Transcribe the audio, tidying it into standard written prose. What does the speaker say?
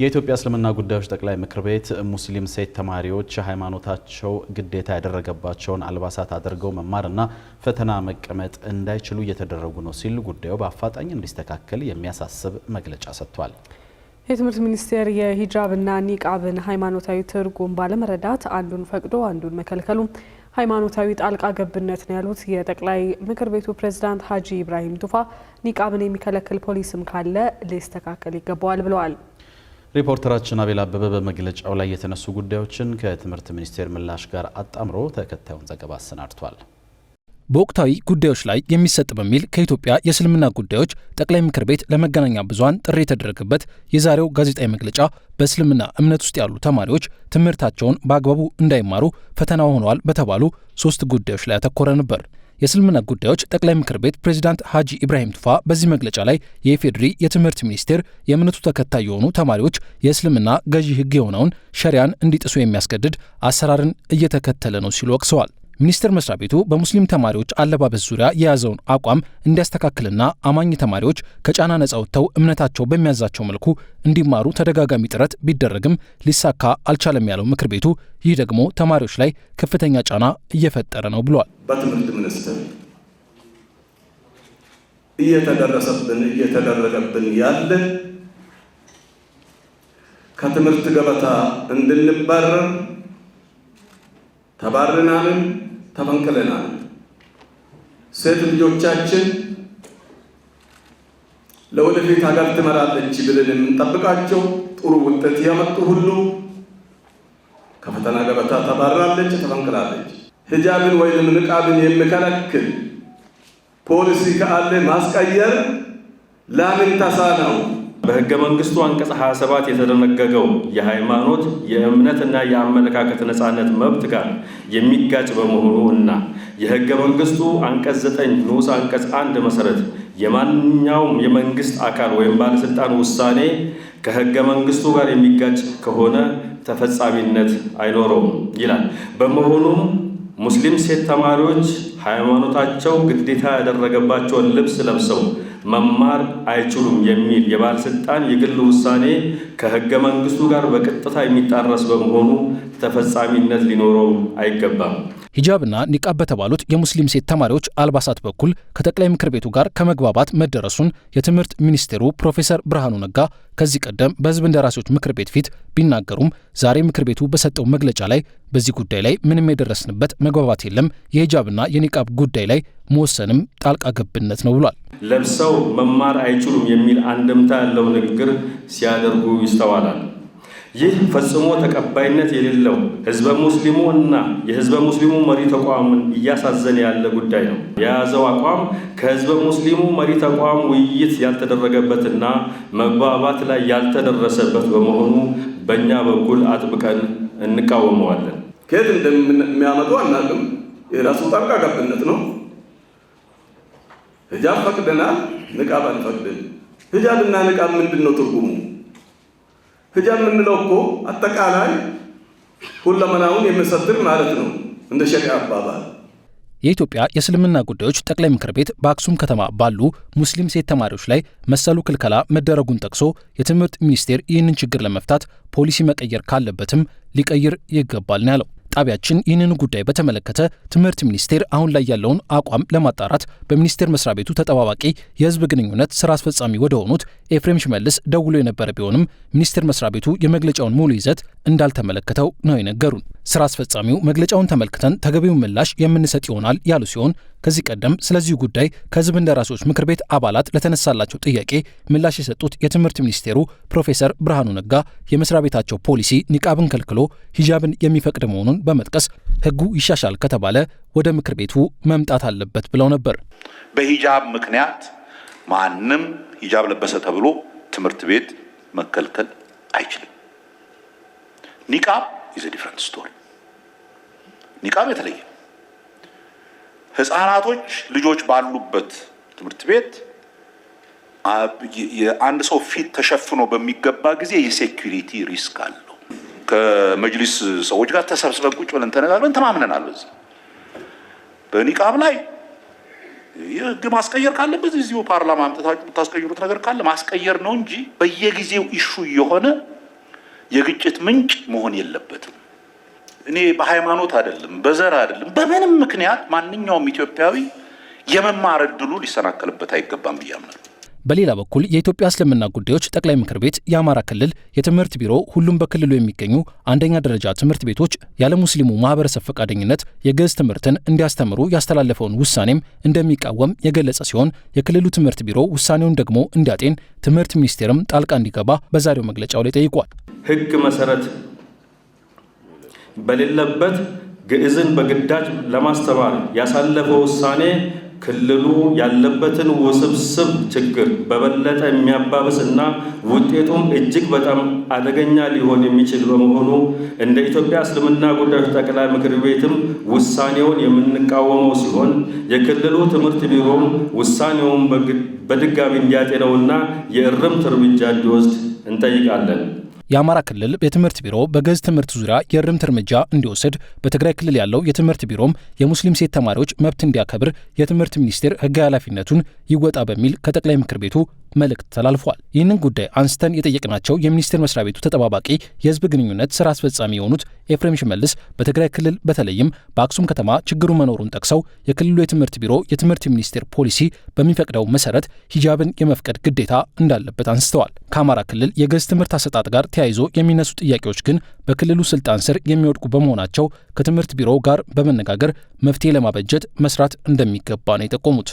የኢትዮጵያ እስልምና ጉዳዮች ጠቅላይ ምክር ቤት ሙስሊም ሴት ተማሪዎች ሃይማኖታቸው ግዴታ ያደረገባቸውን አልባሳት አድርገው መማርና ፈተና መቀመጥ እንዳይችሉ እየተደረጉ ነው ሲል ጉዳዩ በአፋጣኝ እንዲስተካከል የሚያሳስብ መግለጫ ሰጥቷል። የትምህርት ሚኒስቴር የሂጃብና ኒቃብን ሃይማኖታዊ ትርጉም ባለመረዳት አንዱን ፈቅዶ አንዱን መከልከሉ ሃይማኖታዊ ጣልቃ ገብነት ነው ያሉት የጠቅላይ ምክር ቤቱ ፕሬዝዳንት ሀጂ ኢብራሂም ቱፋ ኒቃብን የሚከለክል ፖሊስም ካለ ሊስተካከል ይገባዋል ብለዋል። ሪፖርተራችን አቤል አበበ በመግለጫው ላይ የተነሱ ጉዳዮችን ከትምህርት ሚኒስቴር ምላሽ ጋር አጣምሮ ተከታዩን ዘገባ አሰናድቷል። በወቅታዊ ጉዳዮች ላይ የሚሰጥ በሚል ከኢትዮጵያ የእስልምና ጉዳዮች ጠቅላይ ምክር ቤት ለመገናኛ ብዙሃን ጥሪ የተደረገበት የዛሬው ጋዜጣዊ መግለጫ በእስልምና እምነት ውስጥ ያሉ ተማሪዎች ትምህርታቸውን በአግባቡ እንዳይማሩ ፈተና ሆነዋል በተባሉ 3 ጉዳዮች ላይ ያተኮረ ነበር። የእስልምና ጉዳዮች ጠቅላይ ምክር ቤት ፕሬዝዳንት ሀጂ ኢብራሂም ቱፋ በዚህ መግለጫ ላይ የኢፌዴሪ የትምህርት ሚኒስቴር የእምነቱ ተከታይ የሆኑ ተማሪዎች የእስልምና ገዢ ሕግ የሆነውን ሸሪያን እንዲጥሱ የሚያስገድድ አሰራርን እየተከተለ ነው ሲሉ ወቅሰዋል። ሚኒስቴር መስሪያ ቤቱ በሙስሊም ተማሪዎች አለባበስ ዙሪያ የያዘውን አቋም እንዲያስተካክልና አማኝ ተማሪዎች ከጫና ነጻ ወጥተው እምነታቸው በሚያዛቸው መልኩ እንዲማሩ ተደጋጋሚ ጥረት ቢደረግም ሊሳካ አልቻለም ያለው ምክር ቤቱ ይህ ደግሞ ተማሪዎች ላይ ከፍተኛ ጫና እየፈጠረ ነው ብሏል። በትምህርት ሚኒስቴር እየተደረገብን ያለ ከትምህርት ገበታ እንድንባረር ተባረናልን ተፈንቅለናል። ሴት ልጆቻችን ለወደፊት ሀገር ትመራለች ብለን የምንጠብቃቸው ጥሩ ውጤት ያመጡ ሁሉ ከፈተና ገበታ ተባራለች፣ ተፈንቅላለች። ሂጃብን ወይም ንቃብን የሚከለክል ፖሊሲ ካለ ማስቀየር ለምን ተሳነው? በሕገ መንግስቱ አንቀጽ 27 የተደነገገው የሃይማኖት የእምነትና የአመለካከት ነጻነት መብት ጋር የሚጋጭ በመሆኑ እና የሕገ መንግስቱ አንቀጽ 9 ንዑስ አንቀጽ 1 መሰረት የማንኛውም የመንግስት አካል ወይም ባለስልጣን ውሳኔ ከሕገ መንግስቱ ጋር የሚጋጭ ከሆነ ተፈጻሚነት አይኖረውም ይላል። በመሆኑም ሙስሊም ሴት ተማሪዎች ሃይማኖታቸው ግዴታ ያደረገባቸውን ልብስ ለብሰው መማር አይችሉም የሚል የባለስልጣን የግል ውሳኔ ከሕገ መንግስቱ ጋር በቀጥታ የሚጣረስ በመሆኑ ተፈጻሚነት ሊኖረው አይገባም። ሂጃብና ኒቃብ በተባሉት የሙስሊም ሴት ተማሪዎች አልባሳት በኩል ከጠቅላይ ምክር ቤቱ ጋር ከመግባባት መደረሱን የትምህርት ሚኒስቴሩ ፕሮፌሰር ብርሃኑ ነጋ ከዚህ ቀደም በሕዝብ እንደራሴዎች ምክር ቤት ፊት ቢናገሩም ዛሬ ምክር ቤቱ በሰጠው መግለጫ ላይ በዚህ ጉዳይ ላይ ምንም የደረስንበት መግባባት የለም፣ የሂጃብና የኒቃብ ጉዳይ ላይ መወሰንም ጣልቃ ገብነት ነው ብሏል። ለብሰው መማር አይችሉም የሚል አንድምታ ያለው ንግግር ሲያደርጉ ይስተዋላል። ይህ ፈጽሞ ተቀባይነት የሌለው ህዝበ ሙስሊሙ እና የህዝበ ሙስሊሙ መሪ ተቋምን እያሳዘነ ያለ ጉዳይ ነው። የያዘው አቋም ከህዝበ ሙስሊሙ መሪ ተቋም ውይይት ያልተደረገበትና መግባባት ላይ ያልተደረሰበት በመሆኑ በእኛ በኩል አጥብቀን እንቃወመዋለን። ከየት እንደሚያመጡ አናውቅም። የራሱ ጣልቃ ገብነት ነው። ሂጃብ ፈቅደናል፣ ንቃብ አንፈቅድም። ሂጃብና ንቃብ ምንድን ነው ትርጉሙ? ሂጃብ የምንለው እኮ አጠቃላይ ሁለመናውን የሚሰትር ማለት ነው እንደ ሸሪዓ አባባል። የኢትዮጵያ የእስልምና ጉዳዮች ጠቅላይ ምክር ቤት በአክሱም ከተማ ባሉ ሙስሊም ሴት ተማሪዎች ላይ መሰሉ ክልከላ መደረጉን ጠቅሶ የትምህርት ሚኒስቴር ይህንን ችግር ለመፍታት ፖሊሲ መቀየር ካለበትም ሊቀይር ይገባል ነው ያለው። ጣቢያችን ይህንን ጉዳይ በተመለከተ ትምህርት ሚኒስቴር አሁን ላይ ያለውን አቋም ለማጣራት በሚኒስቴር መስሪያ ቤቱ ተጠባባቂ የህዝብ ግንኙነት ስራ አስፈጻሚ ወደ ሆኑት ኤፍሬም ሽመልስ ደውሎ የነበረ ቢሆንም ሚኒስቴር መስሪያ ቤቱ የመግለጫውን ሙሉ ይዘት እንዳልተመለከተው ነው የነገሩን። ስራ አስፈጻሚው መግለጫውን ተመልክተን ተገቢውን ምላሽ የምንሰጥ ይሆናል ያሉ ሲሆን ከዚህ ቀደም ስለዚህ ጉዳይ ከህዝብ እንደራሴዎች ምክር ቤት አባላት ለተነሳላቸው ጥያቄ ምላሽ የሰጡት የትምህርት ሚኒስቴሩ ፕሮፌሰር ብርሃኑ ነጋ የመስሪያ ቤታቸው ፖሊሲ ኒቃብን ከልክሎ ሂጃብን የሚፈቅድ መሆኑን በመጥቀስ ህጉ ይሻሻል ከተባለ ወደ ምክር ቤቱ መምጣት አለበት ብለው ነበር። በሂጃብ ምክንያት ማንም ሂጃብ ለበሰ ተብሎ ትምህርት ቤት መከልከል አይችልም። ኒቃብ is a different story። ኒቃብ የተለየ ህፃናቶች ልጆች ባሉበት ትምህርት ቤት የአንድ ሰው ፊት ተሸፍኖ በሚገባ ጊዜ የሴኩሪቲ ሪስክ አለው። ከመጅሊስ ሰዎች ጋር ተሰብስበን ቁጭ ብለን ተነጋግረን ተማምነናል። በዚህ በኒቃብ ላይ የህግ ማስቀየር ካለበት እዚሁ ፓርላማ አምጥታችሁ ታስቀይሩት ነገር ካለ ማስቀየር ነው እንጂ በየጊዜው ኢሹ የሆነ የግጭት ምንጭ መሆን የለበትም። እኔ በሃይማኖት አይደለም፣ በዘር አይደለም፣ በምንም ምክንያት ማንኛውም ኢትዮጵያዊ የመማር ዕድሉ ሊሰናከልበት አይገባም ብዬ አምናለሁ። በሌላ በኩል የኢትዮጵያ እስልምና ጉዳዮች ጠቅላይ ምክር ቤት የአማራ ክልል የትምህርት ቢሮ ሁሉም በክልሉ የሚገኙ አንደኛ ደረጃ ትምህርት ቤቶች ያለ ሙስሊሙ ማህበረሰብ ፈቃደኝነት የግዕዝ ትምህርትን እንዲያስተምሩ ያስተላለፈውን ውሳኔም እንደሚቃወም የገለጸ ሲሆን የክልሉ ትምህርት ቢሮ ውሳኔውን ደግሞ እንዲያጤን ትምህርት ሚኒስቴርም ጣልቃ እንዲገባ በዛሬው መግለጫው ላይ ጠይቋል። ሕግ መሰረት በሌለበት ግዕዝን በግዳጅ ለማስተማር ያሳለፈው ውሳኔ ክልሉ ያለበትን ውስብስብ ችግር በበለጠ የሚያባብስና ውጤቱም እጅግ በጣም አደገኛ ሊሆን የሚችል በመሆኑ እንደ ኢትዮጵያ እስልምና ጉዳዮች ጠቅላይ ምክር ቤትም ውሳኔውን የምንቃወመው ሲሆን የክልሉ ትምህርት ቢሮም ውሳኔውን በድጋሚ እንዲያጤነውና የእርምት እርምጃ እንዲወስድ እንጠይቃለን። የአማራ ክልል የትምህርት ቢሮ በግዕዝ ትምህርት ዙሪያ የእርምት እርምጃ እንዲወስድ፣ በትግራይ ክልል ያለው የትምህርት ቢሮም የሙስሊም ሴት ተማሪዎች መብት እንዲያከብር የትምህርት ሚኒስቴር ሕጋዊ ኃላፊነቱን ይወጣ በሚል ከጠቅላይ ምክር ቤቱ መልእክት ተላልፏል። ይህንን ጉዳይ አንስተን የጠየቅናቸው የሚኒስቴር መስሪያ ቤቱ ተጠባባቂ የህዝብ ግንኙነት ስራ አስፈጻሚ የሆኑት ኤፍሬም ሽመልስ በትግራይ ክልል በተለይም በአክሱም ከተማ ችግሩ መኖሩን ጠቅሰው የክልሉ የትምህርት ቢሮ የትምህርት ሚኒስቴር ፖሊሲ በሚፈቅደው መሰረት ሂጃብን የመፍቀድ ግዴታ እንዳለበት አንስተዋል። ከአማራ ክልል የግዕዝ ትምህርት አሰጣጥ ጋር ተያይዞ የሚነሱ ጥያቄዎች ግን በክልሉ ስልጣን ስር የሚወድቁ በመሆናቸው ከትምህርት ቢሮው ጋር በመነጋገር መፍትሄ ለማበጀት መስራት እንደሚገባ ነው የጠቆሙት።